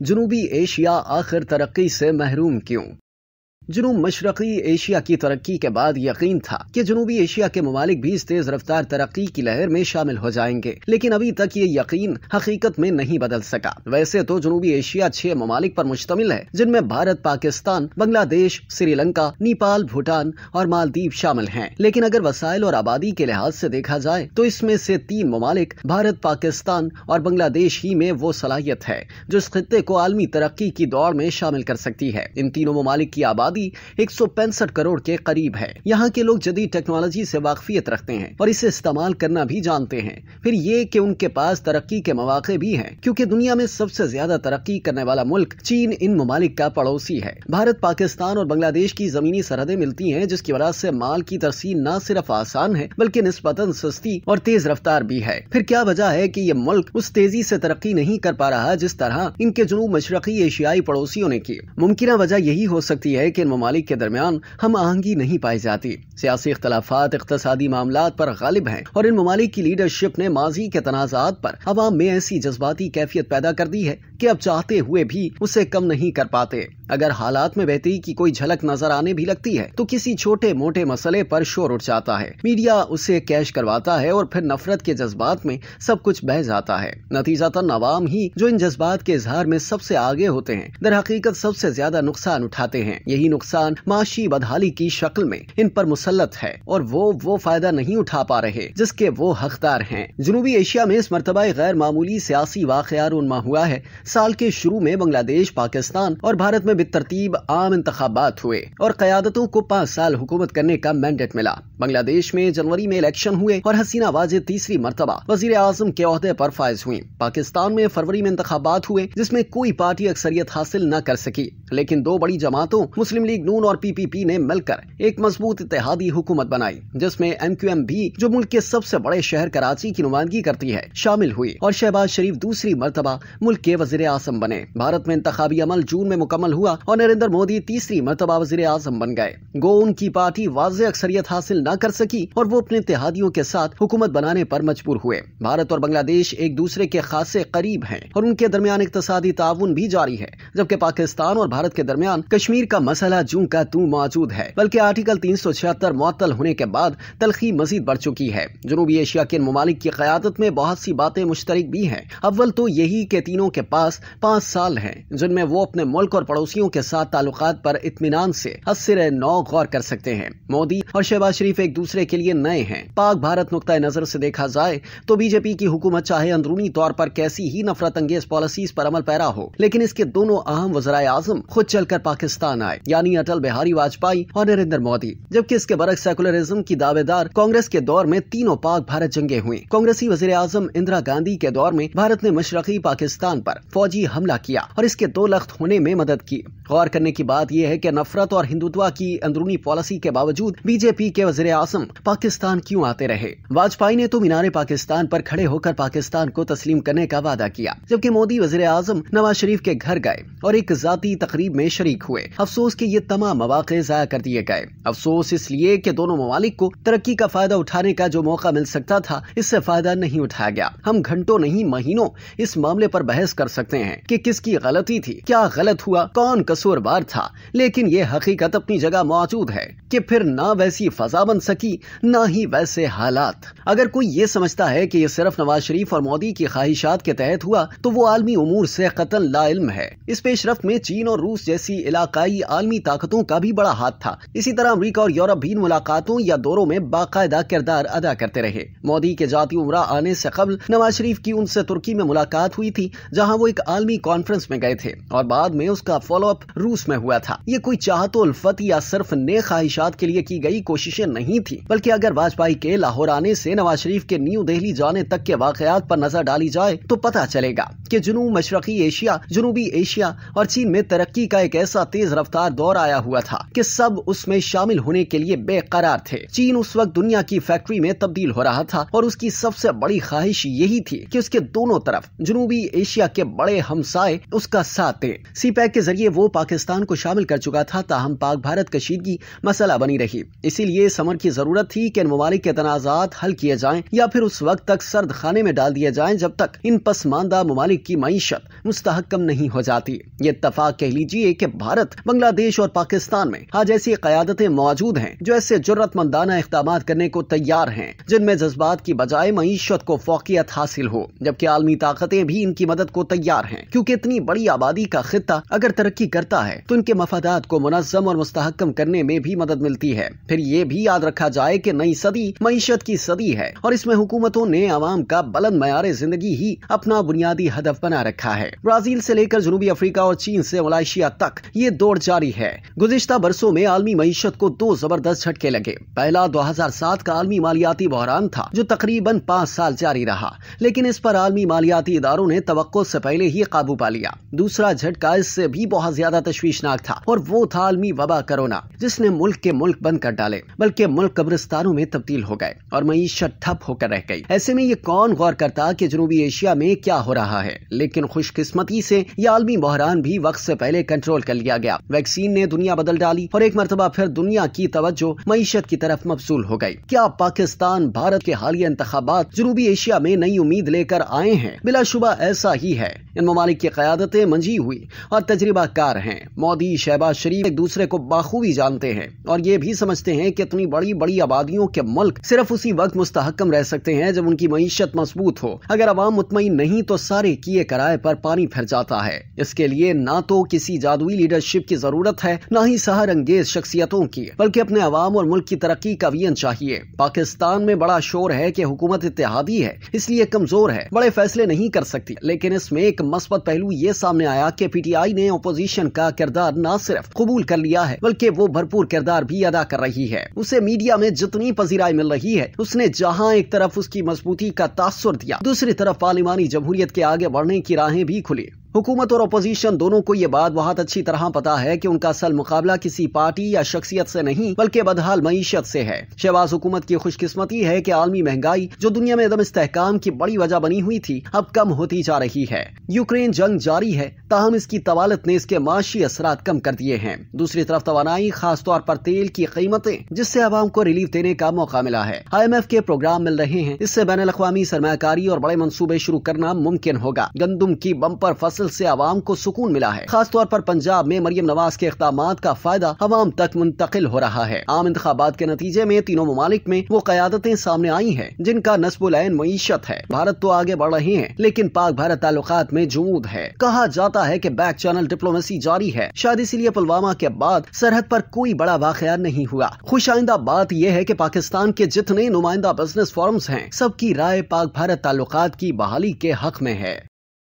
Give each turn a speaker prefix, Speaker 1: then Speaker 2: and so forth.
Speaker 1: जनूबी एशिया आखिर तरक्की से महरूम क्यों? जनूब मशरकी एशिया की तरक्की के बाद यकीन था कि जनूबी एशिया के ममालिक भी इस तेज रफ्तार तरक्की की लहर में शामिल हो जाएंगे, लेकिन अभी तक ये यकीन हकीकत में नहीं बदल सका। वैसे तो जनूबी एशिया 6 ममालिक पर मुश्तमिल है, जिनमें भारत, पाकिस्तान, बांग्लादेश, श्रीलंका, नेपाल, भूटान और मालदीव शामिल हैं। लेकिन अगर वसाइल और आबादी के लिहाज से देखा जाए तो इसमें से 3 ममालिक भारत, पाकिस्तान और बांग्लादेश ही में वो सलाहियत है जो इस खित्ते को आलमी तरक्की की दौड़ में शामिल कर सकती है। इन तीनों ममालिक की आबादी 165 करोड़ के करीब है। यहाँ के लोग जदीद टेक्नोलॉजी से वाकफियत रखते हैं और इसे इस्तेमाल करना भी जानते हैं। फिर ये कि उनके पास तरक्की के मौके भी हैं, क्योंकि दुनिया में सबसे ज्यादा तरक्की करने वाला मुल्क चीन इन ममालिक का पड़ोसी है। भारत, पाकिस्तान और बांग्लादेश की जमीनी सरहदें मिलती हैं, जिसकी वजह से माल की तरसील न सिर्फ आसान है बल्कि निस्बतन सस्ती और तेज रफ्तार भी है। फिर क्या वजह है कि ये मुल्क उस तेजी से तरक्की नहीं कर पा रहा जिस तरह इनके जनूब मशरकी एशियाई पड़ोसियों ने की? मुमकिन वजह यही हो सकती है कि ममालिक के दरमियान हम आहंगी नहीं पाई जाती। सियासी इख्तलाफात इख्तिसादी मामलात पर गालिब हैं और इन ममालिक की लीडरशिप ने माजी के तनाज़ात पर अवाम में ऐसी जज्बाती कैफियत पैदा कर दी है कि अब चाहते हुए भी उसे कम नहीं कर पाते। अगर हालात में बेहतरी की कोई झलक नजर आने भी लगती है तो किसी छोटे मोटे मसले पर शोर उठ जाता है, मीडिया उसे कैश करवाता है और फिर नफरत के जज्बात में सब कुछ बह जाता है। नतीजतन अवाम ही जो इन जज्बात के इजहार में सबसे आगे होते हैं, दर हकीकत सबसे ज्यादा नुकसान उठाते हैं। यही नुकसान माशी बदहाली की शक्ल में इन पर मुसल्लत है और वो फायदा नहीं उठा पा रहे जिसके वो हकदार हैं। जनूबी एशिया में इस मर्तबा गैर मामूली सियासी वाक़या रूनमा हुआ है। साल के शुरू में बांग्लादेश, पाकिस्तान और भारत में बेतरतीब आम इंतखाबात हुए और क़यादतों को 5 साल हुकूमत करने का मैंडेट मिला। बांग्लादेश में जनवरी में इलेक्शन हुए और हसीना वाजिद तीसरी मर्तबा वजीर आजम के ओहदे पर फायज हुई। पाकिस्तान में फरवरी में इंतखाबात हुए जिसमें कोई पार्टी अक्सरियत हासिल न कर सकी, लेकिन 2 बड़ी जमातों मुस्लिम लीग नून और PPP ने मिलकर एक मजबूत इत्तेहादी हुकूमत बनाई, जिसमें MQM भी, जो मुल्क के सबसे बड़े शहर कराची की नुमाइंदगी करती है, शामिल हुई और शहबाज शरीफ दूसरी मर्तबा मुल्क के वजीर आजम बने। भारत में इंतखाबी अमल जून में मुकम्मल हुआ और नरेंद्र मोदी तीसरी मर्तबा वजीर आजम बन गए। गो उनकी पार्टी वाज़ेह अक्सरियत हासिल न कर सकी और वो अपने इत्तेहादियों के साथ हुकूमत बनाने पर मजबूर हुए। भारत और बांग्लादेश एक दूसरे के खासे करीब हैं और उनके दरमियान इक्तिसादी ताउन भी जारी है, जबकि पाकिस्तान और भारत के दरमियान कश्मीर का मसला जूं का तू मौजूद है, बल्कि आर्टिकल 376 मुअत्तल होने के बाद तलखी मजीद बढ़ चुकी है। जनूबी एशिया के ममालिक की क़यादत में बहुत सी बातें मुश्तरक भी हैं। अव्वल तो यही कि तीनों के पास 5 साल हैं जिनमें वो अपने मुल्क और पड़ोसियों के साथ ताल्लुकात पर इत्मीनान से अस्सिर नौ गौर कर सकते हैं। मोदी और शहबाज शरीफ एक दूसरे के लिए नए हैं। पाक भारत नुक्ता नजर से देखा जाए तो बीजेपी की हुकूमत चाहे अंदरूनी तौर पर कैसी ही नफरत अंगेज पॉलिसीज पर अमल पैरा हो, लेकिन इसके दोनों अहम वज़राए आज़म खुद चलकर पाकिस्तान आए, यानी अटल बिहारी वाजपेयी और नरेंद्र मोदी। जबकि इसके बरक्स सेकुलरिज्म की दावेदार कांग्रेस के दौर में तीनों पाक भारत जंगे हुई। कांग्रेसी वजीर आजम इंदिरा गांधी के दौर में भारत ने मशरकी पाकिस्तान पर फौजी हमला किया और इसके 2 लख्त होने में मदद की। गौर करने की बात यह है कि नफरत और हिंदुत्व की अंदरूनी पॉलिसी के बावजूद बीजेपी के वजीर आजम पाकिस्तान क्यों आते रहे? वाजपेयी ने तो मीनारे पाकिस्तान पर खड़े होकर पाकिस्तान को तस्लीम करने का वादा किया, जबकि मोदी वजीर आजम नवाज शरीफ के घर गए और एक जाती तकरीब में शरीक हुए। अफसोस कि ये तमाम मौके ज़ाया कर दिए गए। अफसोस इसलिए कि दोनों ममालिक को तरक्की का फायदा उठाने का जो मौका मिल सकता था, इससे फायदा नहीं उठाया गया। हम घंटों नहीं महीनों इस मामले पर बहस कर सकते हैं कि किसकी गलती थी, क्या गलत हुआ, कौन कसूरवार था, लेकिन ये हकीकत अपनी जगह मौजूद है कि फिर ना वैसी फजा बन सकी ना ही वैसे हालात। अगर कोई ये समझता है कि ये सिर्फ नवाज शरीफ और मोदी की ख्वाहिशात के तहत हुआ तो वो आलमी उमूर से कतल लाइल्म है। इस पेशरफ्त में चीन और रूस जैसी इलाकाई आलमी ताकतों का भी बड़ा हाथ था। इसी तरह अमरीका और यूरोप भी मुलाकातों या दौरों में बाकायदा किरदार अदा करते रहे। मोदी के जाती उम्रा आने से कबल नवाज शरीफ की उनसे तुर्की में मुलाकात हुई थी, जहां वो एक आलमी कॉन्फ्रेंस में गए थे और बाद में उसका फॉलो अप रूस में हुआ था। ये कोई चाहतो उल्फत या सिर्फ नेक ख्वाहिशात के लिए की गई कोशिशें नहीं थी, बल्कि अगर वाजपेयी के लाहौर आने से नवाज शरीफ के न्यू दिल्ली जाने तक के वाकयात पर नजर डाली जाए तो पता चलेगा कि जनूब मशरकी एशिया, जनूबी एशिया और चीन में तरक्की का एक ऐसा तेज रफ्तार दौर आया हुआ था कि सब उसमें शामिल होने के लिए बेकरार थे। चीन उस वक्त दुनिया की फैक्ट्री में तब्दील हो रहा था और उसकी सबसे बड़ी ख्वाहिश यही थी कि उसके दोनों तरफ जनूबी एशिया के बड़े हमसाए उसका साथ दें। सीपैक के जरिए वो पाकिस्तान को शामिल कर चुका था, ताहम पाक भारत कशीदगी मसला बनी रही। इसीलिए समर की जरूरत थी कि इन ममालिक के तनाजात हल किए जाएं या फिर उस वक्त तक सर्द खाने में डाल दिए जाएं जब तक इन पसमानदा ममालिक की मईशत मुस्तहकम नहीं हो जाती। ये इत्तफाक कह लीजिए कि भारत, बांग्लादेश और पाकिस्तान में आज ऐसी क़यादतें मौजूद हैं जो ऐसे जुर्रतमंदाना इक़दामात करने को तैयार हैं जिनमें जज्बात की बजाय मईशत को फौकियत हासिल हो, जबकि आलमी ताकतें भी इनकी मदद को तैयार हैं, क्योंकि इतनी बड़ी आबादी का खित्ता अगर तरक्की करता है तो इनके मफादात को मुनज़्ज़म और मुस्तहकम करने में भी मदद मिलती है। फिर ये भी याद रखा जाए कि नई सदी मईशत की सदी है और इसमें हुकूमतों ने अवाम का बुलंद मयार जिंदगी ही अपना बुनियादी हदफ बना रखा है। ब्राजील से लेकर जनूबी अफ्रीका और चीन से मलेशिया तक ये दौड़ जारी है। गुज़िश्ता बरसों में आलमी मईशत को दो जबरदस्त झटके लगे। पहला 2007 का आलमी मालियाती बहरान था जो तकरीबन 5 साल जारी रहा, लेकिन इस पर आलमी मालियाती इदारों ने तवक्को से पहले ही काबू पा लिया। दूसरा झटका इससे भी बहुत ज्यादा तशवीशनाक था और वो था आलमी वबा कोरोना, जिसने मुल्क के मुल्क बंद कर डाले, बल्कि मुल्क कब्रिस्तानों में तब्दील हो गए और मईशत ठप होकर रह गई। ऐसे में ये कौन गौर करता कि जनूबी एशिया में क्या हो रहा है, लेकिन खुशकिस्मती से यह आलमी बहरान भी वक्त से पहले कंट्रोल कर लिया गया। वैक्सीन ने दुनिया बदल डाली और एक मरतबा फिर दुनिया की तवज्जो मईशत की तरफ मबसूल हो गई। क्या पाकिस्तान भारत के हालिया इंतखाबात जनूबी एशिया में नई उम्मीद लेकर आए हैं? बिलाशुबा ऐसा ही है। इन ममालिक की क़यादतें मंजी हुई और तजर्बा कार हैं। मोदी, शहबाज शरीफ एक दूसरे को बाखूबी जानते हैं और ये भी समझते हैं कि इतनी बड़ी बड़ी आबादियों के मुल्क सिर्फ उसी वक्त मुस्तहकम रह सकते हैं जब उनकी मईशत मजबूत हो। अगर अवाम मुतमईन नहीं तो सारे किए कराए पर पानी फिर जाता है। इसके लिए ना तो किसी जादुई लीडरशिप की जरूरत है, ना ही सहर अंगेज शख्सियतों की, बल्कि अपने अवाम और मुल्क की तरक्की का विजन चाहिए। पाकिस्तान में बड़ा शोर है कि हुकूमत इत्तेहादी है, इसलिए कमजोर है, बड़े फैसले नहीं कर सकती। लेकिन इसमें एक मस्बत पहलू ये सामने आया कि पीटीआई ने अपोजिशन का किरदार न सिर्फ कबूल कर लिया है, बल्कि वो भरपूर किरदार भी अदा कर रही है। उसे मीडिया में जितनी पजीराई मिल रही है, उसने जहां एक तरफ उसकी मजबूती का तासुर दिया, दूसरी तरफ पार्लिमानी जमहूरियत के आगे बढ़ने की राहें भी खुली। हुकूमत और अपोजिशन दोनों को ये बात बहुत अच्छी तरह पता है कि उनका असल मुकाबला किसी पार्टी या शख्सियत से नहीं बल्कि बदहाल मईशत से है। शहबाज हुकूमत की खुशकिस्मती है कि आलमी महंगाई, जो दुनिया में अदम इस्तेहकाम की बड़ी वजह बनी हुई थी, अब कम होती जा रही है। यूक्रेन जंग जारी है, ताहम इसकी तवालत ने इसके माशी असरात कम कर दिए हैं। दूसरी तरफ तवानाई, खासतौर पर तेल की कीमतें, जिससे आवाम को रिलीफ देने का मौका मिला है। IMF के प्रोग्राम मिल रहे हैं, इससे बैनुल अक़वामी सरमायाकारी और बड़े मंसूबे शुरू करना मुमकिन होगा। गंदुम की बम्पर फसल से आवाम को सुकून मिला है। खासतौर पर पंजाब में मरियम नवाज के इक़दामात का फायदा आवाम तक मुंतकिल हो रहा है। आम इंतखाबात के नतीजे में तीनों ममालिक में वो क़यादतें सामने आई हैं जिनका नस्बुल ऐन मईशत है। भारत तो आगे बढ़ रहे हैं, लेकिन पाक भारत ताल्लुकात में जुमूद है। कहा जाता है कि बैक चैनल डिप्लोमेसी जारी है, शायद इसीलिए पुलवामा के बाद सरहद पर कोई बड़ा वाक़या नहीं हुआ। खुशाइंदा बात यह है कि पाकिस्तान के जितने नुमाइंदा बिजनेस फोरम्स हैं, सबकी राय पाक भारत ताल्लुकात की बहाली के हक में है।